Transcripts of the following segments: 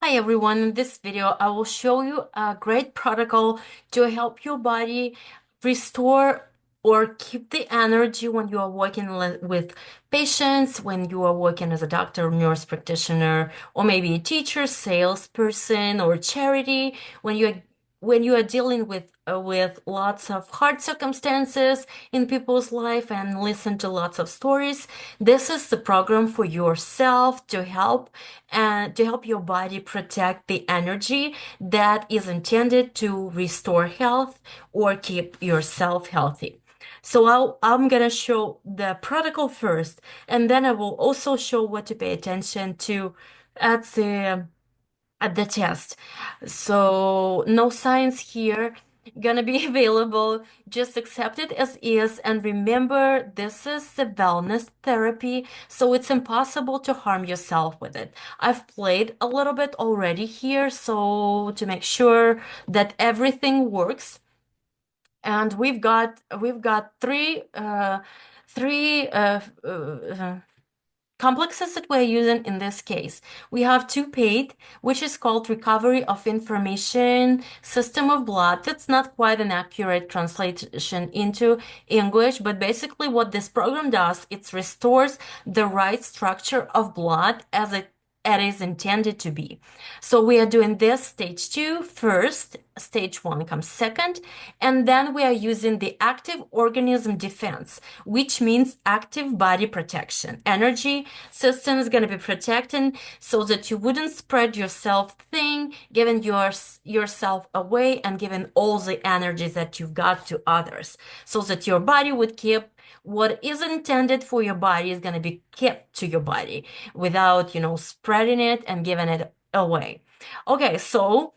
Hi everyone, in this video I will show you a great protocol to help your body restore or keep the energy when you are working with patients, when you are working as a doctor, nurse practitioner, or maybe a teacher, salesperson, or charity, when you are dealing with lots of hard circumstances in people's life and listen to lots of stories. This is the program for yourself to help and to help your body protect the energy that is intended to restore health or keep yourself healthy. So I'm gonna show the protocol first, and then I will also show what to pay attention to at the test. So no science here gonna be available. Just accept it as is. And remember, this is the wellness therapy, so it's impossible to harm yourself with it. I've played a little bit already here, so to make sure that everything works. And we've got three complexes that we're using in this case. We have two paid, which is called Recovery of Information System of Blood. That's not quite an accurate translation into English, but basically what this program does, it restores the right structure of blood as it is intended to be. So we are doing this stage 2 first, stage 1 comes second, and then we are using the active organism defense, which means active body protection. Energy system is going to be protecting so that you wouldn't spread yourself thin, giving yourself away and giving all the energy that you've got to others, so that your body would keep what is intended for your body is going to be kept to your body without, spreading it and giving it away. Okay, so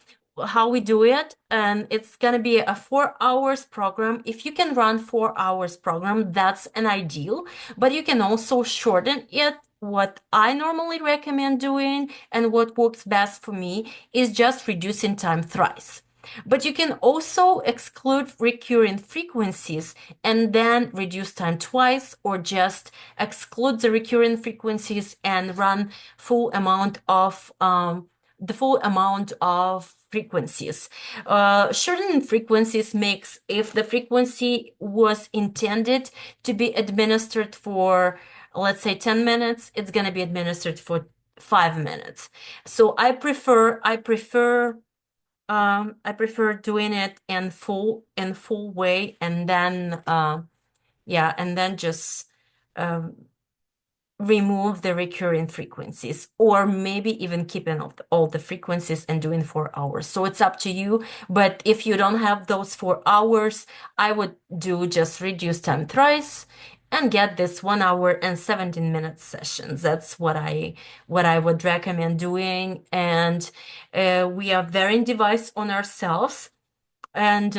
how we do it, and it's going to be a 4 hours program. If you can run 4 hours program, that's an ideal, but you can also shorten it. What I normally recommend doing and what works best for me is just reducing time thrice. But you can also exclude recurring frequencies and then reduce time twice, or just exclude the recurring frequencies and run full amount of the full amount of frequencies. Shortening frequencies makes, if the frequency was intended to be administered for, let's say, 10 minutes, it's going to be administered for 5 minutes. So I prefer doing it in full way, and then and then just um, remove the recurring frequencies, or maybe even keeping all the frequencies and doing 4 hours. So it's up to you. But if you don't have those 4 hours, I would do just reduce time thrice and get this 1 hour and 17 minutes sessions. That's what I would recommend doing. And we are varying device on ourselves, and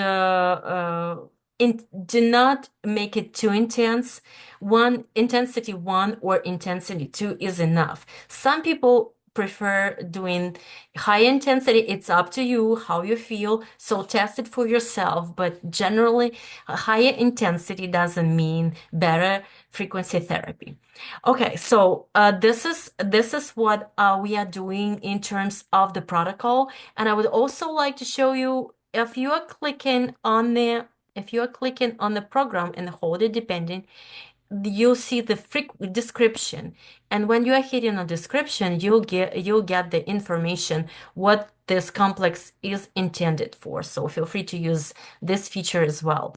do not make it too intense. Intensity 1 or intensity 2 is enough. Some people prefer doing high intensity. It's up to you how you feel, so test it for yourself. But generally, a higher intensity doesn't mean better frequency therapy. Okay, so this is what we are doing in terms of the protocol. And I would also like to show you, if you are clicking on the program and hold it depending, you'll see the description. And when you are hitting a description, you'll get the information what this complex is intended for. So feel free to use this feature as well.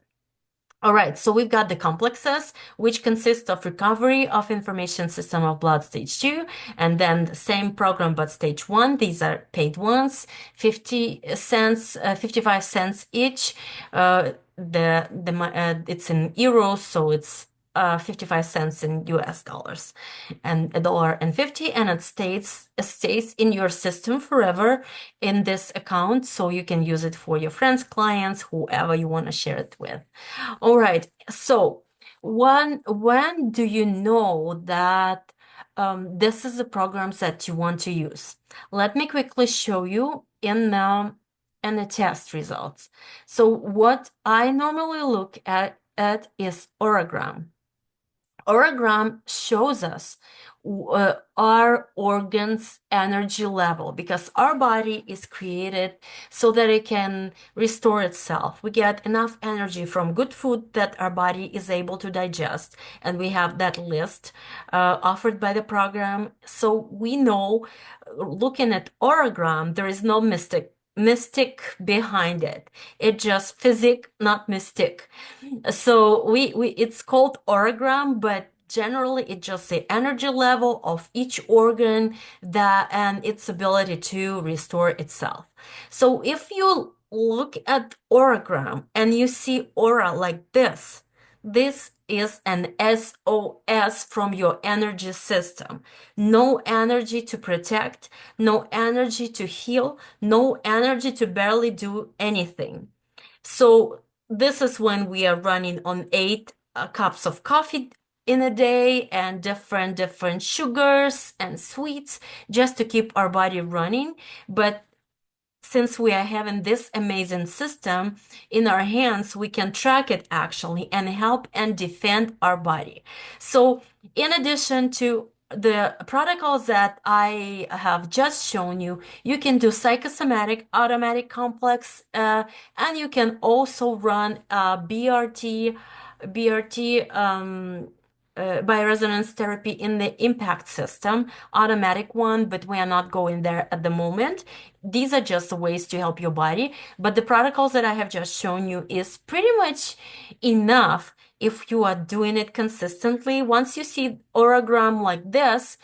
All right, so we've got the complexes, which consist of recovery of information system of blood stage 2, and then the same program but stage 1. These are paid ones, 50 cents, 55 cents each. It's in euros, so it's 55 cents in US dollars, and $1.50, and it stays in your system forever in this account, so you can use it for your friends, clients, whoever you want to share it with. All right. So when do you know that this is the programs that you want to use? Let me quickly show you in the test results. So what I normally look at is Oragram. Oragram shows us our organs' energy level, because our body is created so that it can restore itself. We get enough energy from good food that our body is able to digest, and we have that list offered by the program. So we know, looking at Auragram, there is no mystic behind it. It just physic, not mystic. So we it's called Auragram, but generally it just the energy level of each organ that and its ability to restore itself. So if you look at Auragram and you see aura like this is an SOS from your energy system. No energy to protect, no energy to heal, no energy to barely do anything. So this is when we are running on 8 cups of coffee in a day and different sugars and sweets just to keep our body running. But since we are having this amazing system in our hands, we can track it actually and help and defend our body. So, in addition to the protocols that I have just shown you, you can do psychosomatic automatic complex, and you can also run BRT bioresonance therapy in the impact system, automatic one, but we are not going there at the moment. These are just ways to help your body, but the protocols that I have just shown you is pretty much enough if you are doing it consistently. Once you see Auragram like this,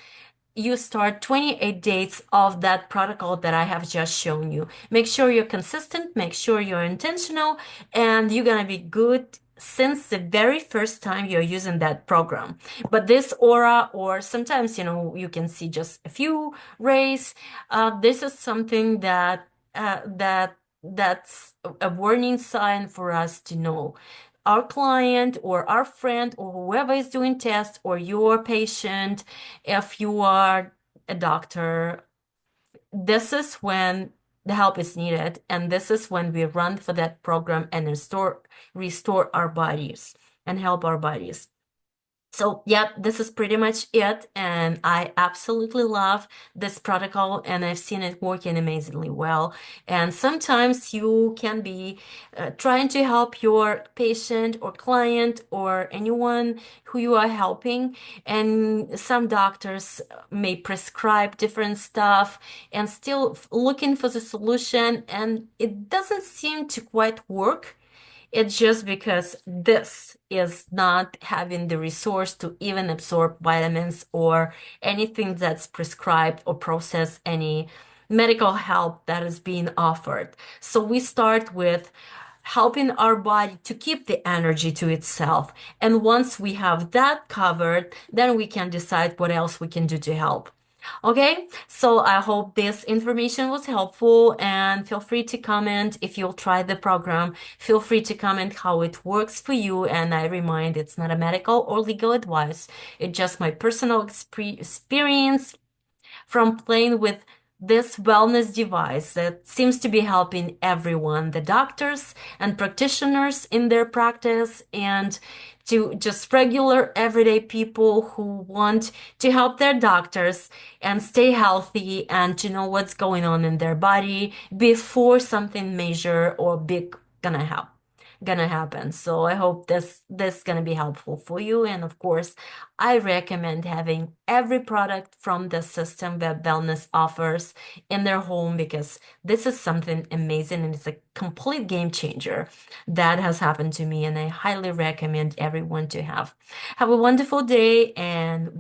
you start 28 days of that protocol that I have just shown you. Make sure you're consistent, make sure you're intentional, and you're gonna be good since the very first time you're using that program. But this aura, or sometimes, you can see just a few rays. This is something that's a warning sign for us to know. Our client or our friend or whoever is doing tests or your patient, if you are a doctor, this is when the help is needed, and this is when we run for that program and restore our bodies and help our bodies. So yeah, this is pretty much it, and I absolutely love this protocol, and I've seen it working amazingly well. And sometimes you can be trying to help your patient or client or anyone who you are helping, and some doctors may prescribe different stuff and still looking for the solution, and it doesn't seem to quite work. It's just because this is not having the resource to even absorb vitamins or anything that's prescribed or process any medical help that is being offered. So we start with helping our body to keep the energy to itself. And once we have that covered, then we can decide what else we can do to help. Okay, so I hope this information was helpful, and feel free to comment if you'll try the program. Feel free to comment how it works for you. And I remind, it's not a medical or legal advice. It's just my personal experience from playing with this wellness device that seems to be helping everyone, the doctors and practitioners in their practice, and to just regular everyday people who want to help their doctors and stay healthy and to know what's going on in their body before something major or big gonna happen. So I hope this gonna be helpful for you. And of course, I recommend having every product from the system that Wellness offers in their home, because this is something amazing and it's a complete game changer that has happened to me, and I highly recommend everyone to have. Have a wonderful day, and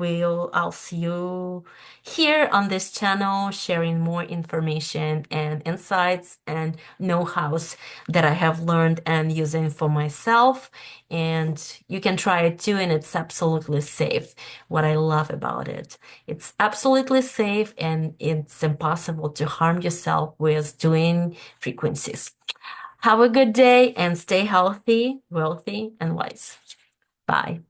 I'll see you here on this channel sharing more information and insights and know-hows that I have learned and using for myself. And you can try it too, and it's absolutely safe. What I love about it, it's absolutely safe, and it's impossible to harm yourself with doing frequencies. Have a good day and stay healthy, wealthy, and wise. Bye.